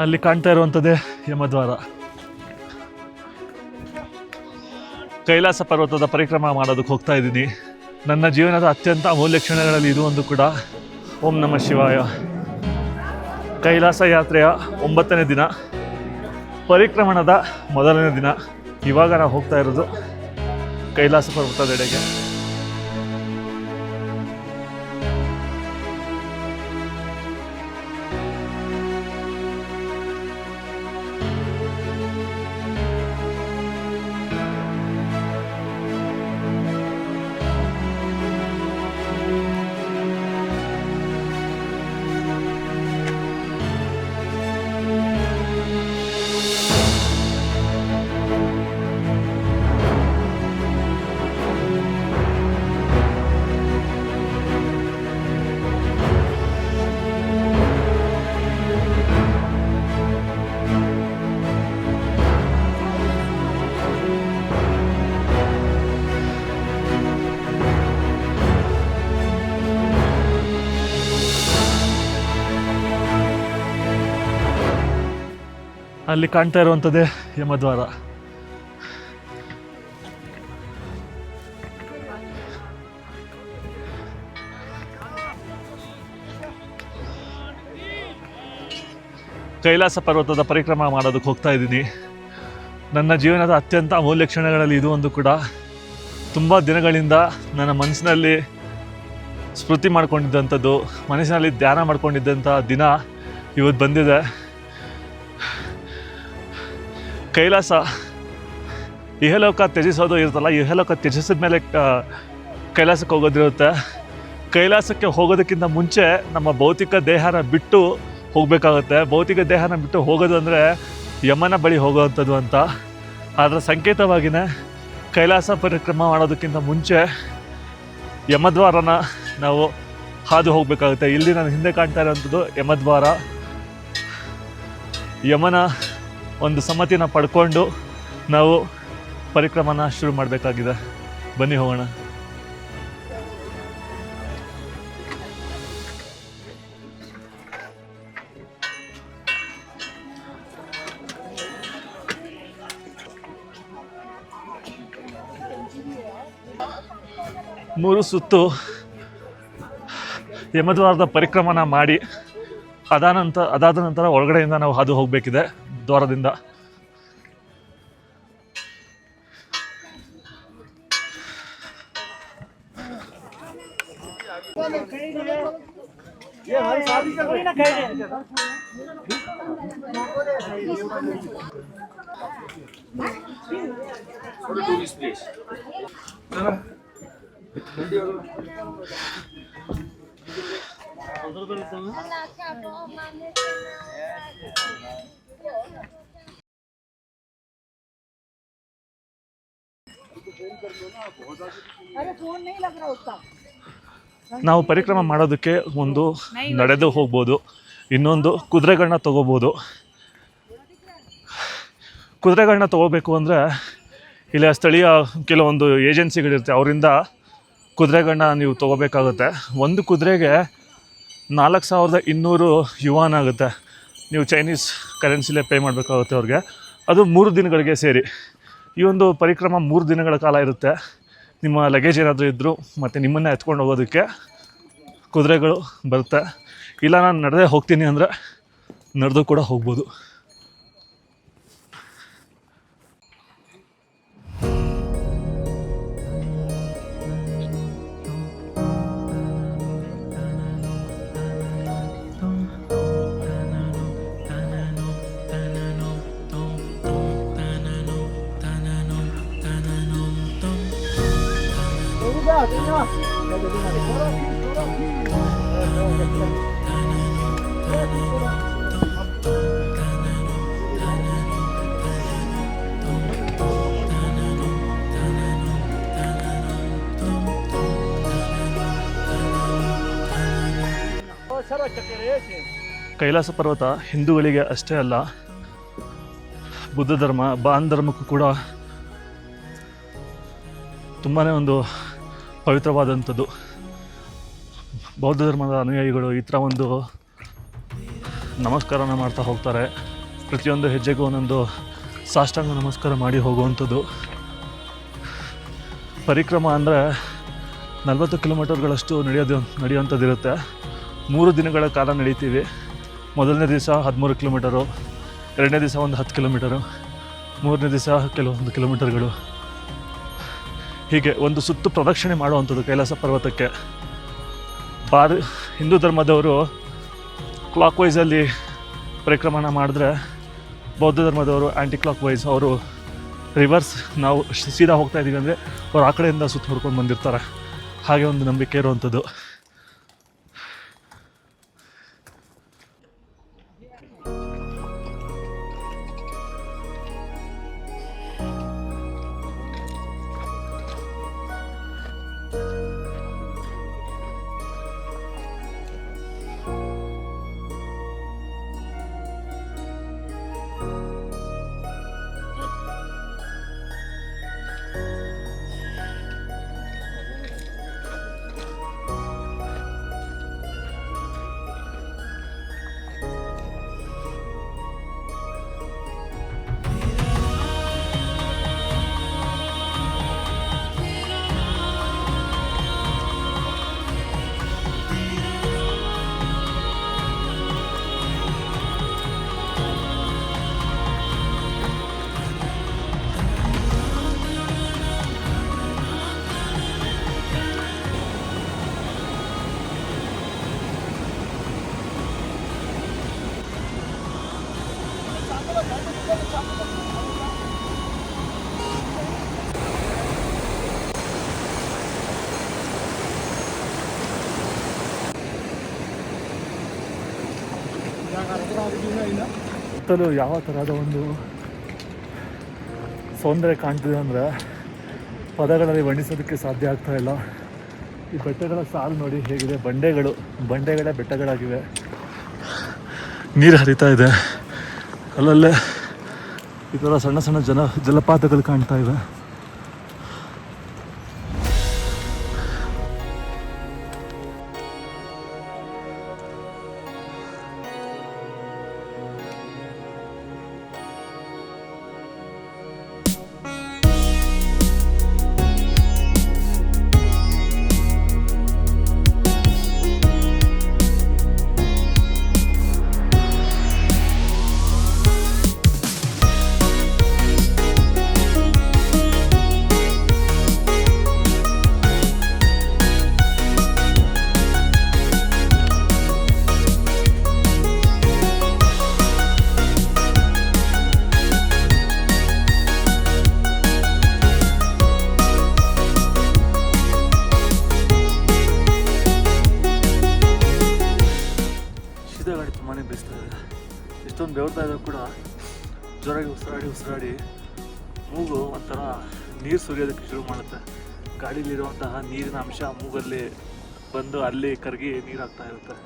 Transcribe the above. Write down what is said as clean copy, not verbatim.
ಅಲ್ಲಿ ಕಾಣ್ತಾ ಇರುವಂಥದ್ದೇ ಯಮದ್ವಾರ. ಕೈಲಾಸ ಪರ್ವತದ ಪರಿಕ್ರಮ ಮಾಡೋದಕ್ಕೆ ಹೋಗ್ತಾ ಇದ್ದೀನಿ. ನನ್ನ ಜೀವನದ ಅತ್ಯಂತ ಅಮೂಲ್ಯ ಕ್ಷಣಗಳಲ್ಲಿ ಇದು ಒಂದು ಕೂಡ. ಓಂ ನಮಃ ಶಿವಾಯ. ಕೈಲಾಸ ಯಾತ್ರೆಯ 9ನೇ ದಿನ, ಪರಿಕ್ರಮಣದ ಮೊದಲನೇ ದಿನ. ಇವಾಗ ನಾವು ಹೋಗ್ತಾ ಇರೋದು ಕೈಲಾಸ ಪರ್ವತದೆಡೆಗೆ. ಅಲ್ಲಿ ಕಾಣ್ತಾ ಇರುವಂಥದ್ದೇ ಯಮದ್ವಾರ. ಕೈಲಾಸ ಪರ್ವತದ ಪರಿಕ್ರಮ ಮಾಡೋದಕ್ಕೆ ಹೋಗ್ತಾ ಇದ್ದೀನಿ. ನನ್ನ ಜೀವನದ ಅತ್ಯಂತ ಅಮೂಲ್ಯ ಕ್ಷಣಗಳಲ್ಲಿ ಇದು ಒಂದು ಕೂಡ. ತುಂಬ ದಿನಗಳಿಂದ ನನ್ನ ಮನಸ್ಸಿನಲ್ಲಿ ಸ್ಮೃತಿ ಮಾಡ್ಕೊಂಡಿದ್ದಂಥದ್ದು, ಮನಸ್ಸಿನಲ್ಲಿ ಧ್ಯಾನ ಮಾಡ್ಕೊಂಡಿದ್ದಂಥ ದಿನ ಇವತ್ತು ಬಂದಿದೆ. ಕೈಲಾಸ ಇಹಲೋಕ ತ್ಯಜಿಸೋದು ಇರುತ್ತಲ್ಲ, ಇಹಲೋಕ ತ್ಯಜಿಸಿದ ಮೇಲೆ ಕೈಲಾಸಕ್ಕೆ ಹೋಗೋದಿರುತ್ತೆ. ಕೈಲಾಸಕ್ಕೆ ಹೋಗೋದಕ್ಕಿಂತ ಮುಂಚೆ ನಮ್ಮ ಭೌತಿಕ ದೇಹನ ಬಿಟ್ಟು ಹೋಗಬೇಕಾಗುತ್ತೆ. ಭೌತಿಕ ದೇಹನ ಬಿಟ್ಟು ಹೋಗೋದು ಅಂದರೆ ಯಮನ ಬಳಿ ಹೋಗೋವಂಥದ್ದು ಅಂತ. ಅದರ ಸಂಕೇತವಾಗಿಯೇ ಕೈಲಾಸ ಪರಿಕ್ರಮ ಮಾಡೋದಕ್ಕಿಂತ ಮುಂಚೆ ಯಮದ್ವಾರನ ನಾವು ಹಾದು ಹೋಗಬೇಕಾಗುತ್ತೆ. ಇಲ್ಲಿ ನಾನು ಹಿಂದೆ ಕಾಣ್ತಾ ಇರೋವಂಥದ್ದು ಯಮದ್ವಾರ. ಯಮನ ಒಂದು ಸಮ್ಮತಿನ ಪಡ್ಕೊಂಡು ನಾವು ಪರಿಕ್ರಮನ ಶುರು ಮಾಡಬೇಕಾಗಿದೆ. ಬನ್ನಿ ಹೋಗೋಣ. ಮೂರು ಸುತ್ತು ಯಮದ್ವಾರದ ಪರಿಕ್ರಮನ ಮಾಡಿ ಅದಾದ ನಂತರ ಒಳಗಡೆಯಿಂದ ನಾವು ಹಾದು ಹೋಗಬೇಕಿದೆ ದ್ವಾರದಿಂದ. ನಾವು ಪರಿಕ್ರಮ ಮಾಡೋದಕ್ಕೆ ಒಂದು ನಡೆದು ಹೋಗ್ಬೋದು, ಇನ್ನೊಂದು ಕುದುರೆಗಳನ್ನ ತೊಗೋಬೋದು. ಕುದುರೆಗಳನ್ನ ತೊಗೋಬೇಕು ಅಂದರೆ ಇಲ್ಲಿ ಸ್ಥಳೀಯ ಕೆಲವೊಂದು ಏಜೆನ್ಸಿಗಳಿರುತ್ತೆ, ಅವರಿಂದ ಕುದುರೆಗಳನ್ನ ನೀವು ತೊಗೋಬೇಕಾಗುತ್ತೆ. ಒಂದು ಕುದುರೆಗೆ 4200 ಯುವಾನ್ ಆಗುತ್ತೆ. ನೀವು ಚೈನೀಸ್ ಕರೆನ್ಸಿಲೇ ಪೇ ಮಾಡಬೇಕಾಗುತ್ತೆ ಅವ್ರಿಗೆ. ಅದು 3 ದಿನಗಳಿಗೆ ಸೇರಿ. ಈ ಒಂದು ಪರಿಕ್ರಮ 3 ದಿನಗಳ ಕಾಲ ಇರುತ್ತೆ. ನಿಮ್ಮ ಲಗೇಜ್ ಏನಾದರೂ ಇದ್ದರೂ ಮತ್ತು ನಿಮ್ಮನ್ನೇ ಎತ್ಕೊಂಡು ಹೋಗೋದಕ್ಕೆ ಕುದುರೆಗಳು ಬರುತ್ತೆ. ಇಲ್ಲ ನಾನು ನಡೆದೇ ಹೋಗ್ತೀನಿ ಅಂದರೆ ನಡೆದು ಕೂಡ ಹೋಗ್ಬೋದು. ಕೈಲಾಸ ಪರ್ವತ ಹಿಂದೂಗಳಿಗೆ ಅಷ್ಟೇ ಅಲ್ಲ, ಬುದ್ಧ ಧರ್ಮ, ಬಾನ್ ಧರ್ಮಕ್ಕೂ ಕೂಡ ತುಂಬಾ ಒಂದು ಪವಿತ್ರವಾದಂಥದ್ದು. ಬೌದ್ಧ ಧರ್ಮದ ಅನುಯಾಯಿಗಳು ಈ ಥರ ಒಂದು ನಮಸ್ಕಾರನ ಮಾಡ್ತಾ ಹೋಗ್ತಾರೆ. ಪ್ರತಿಯೊಂದು ಹೆಜ್ಜೆಗೂ ಒಂದೊಂದು ಸಾಷ್ಟಾಂಗ ನಮಸ್ಕಾರ ಮಾಡಿ ಹೋಗುವಂಥದ್ದು. ಪರಿಕ್ರಮ ಅಂದರೆ 40 ಕಿಲೋಮೀಟರ್ಗಳಷ್ಟು ನಡೆಯುವಂಥದ್ದಿರುತ್ತೆ. 3 ದಿನಗಳ ಕಾಲ ನಡೀತೀವಿ. ಮೊದಲನೇ ದಿವಸ 13 ಕಿಲೋಮೀಟರು, ಎರಡನೇ ದಿವಸ ಒಂದು 10 ಕಿಲೋಮೀಟರು, ಮೂರನೇ ದಿವಸ ಕೆಲವೊಂದು ಕಿಲೋಮೀಟರ್ಗಳು, ಹೀಗೆ ಒಂದು ಸುತ್ತು ಪ್ರದಕ್ಷಿಣೆ ಮಾಡುವಂಥದ್ದು ಕೈಲಾಸ ಪರ್ವತಕ್ಕೆ. ಹಿಂದೂ ಧರ್ಮದವರು ಕ್ಲಾಕ್ ವೈಸಲ್ಲಿ ಪರಿಕ್ರಮಣ ಮಾಡಿದ್ರೆ, ಬೌದ್ಧ ಧರ್ಮದವರು ಆ್ಯಂಟಿ ಕ್ಲಾಕ್ ವೈಸ್, ಅವರು ರಿವರ್ಸ್, ನಾವು ಸೀದಾ ಹೋಗ್ತಾ ಇದ್ದೀವಿ ಅಂದರೆ ಅವ್ರು ಆ ಕಡೆಯಿಂದ ಸುತ್ತ ಹೊಡ್ಕೊಂಡು ಬಂದಿರ್ತಾರೆ. ಹಾಗೆ ಒಂದು ನಂಬಿಕೆ ಇರುವಂಥದ್ದು. ಸುತ್ತಲೂ ಯಾವ ಥರದ ಒಂದು ಸೌಂದರ್ಯ ಕಾಣ್ತಿದೆ ಅಂದರೆ ಪದಗಳಲ್ಲಿ ವರ್ಣಿಸೋದಕ್ಕೆ ಸಾಧ್ಯ ಆಗ್ತಾ ಇಲ್ಲ. ಈ ಬೆಟ್ಟಗಳ ಸಾಲು ನೋಡಿ ಹೇಗಿದೆ, ಬಂಡೆಗಳೇ ಬೆಟ್ಟಗಳಾಗಿವೆ. ನೀರು ಹರಿತಾ ಇದೆ, ಅಲ್ಲಲ್ಲೇ ಈ ಥರ ಸಣ್ಣ ಸಣ್ಣ ಜಲಪಾತಗಳು ಕಾಣ್ತಾ ಇವೆ. ಇಷ್ಟೊಂದು ಬೆವರ್ತಾ ಇದ್ರೂ ಕೂಡ ಜೋರಾಗಿ ಉಸಿರಾಡಿ ಮೂಗು ಒಂಥರ ನೀರು ಸುರಿಯೋದಕ್ಕೆ ಶುರು ಮಾಡುತ್ತೆ. ಗಾಡೀಲಿರುವಂತಹ ನೀರಿನ ಅಂಶ ಮೂಗಲ್ಲಿ ಬಂದು ಅಲ್ಲಿ ಕರಗಿ ನೀರಾಗ್ತಾ ಇರುತ್ತೆ.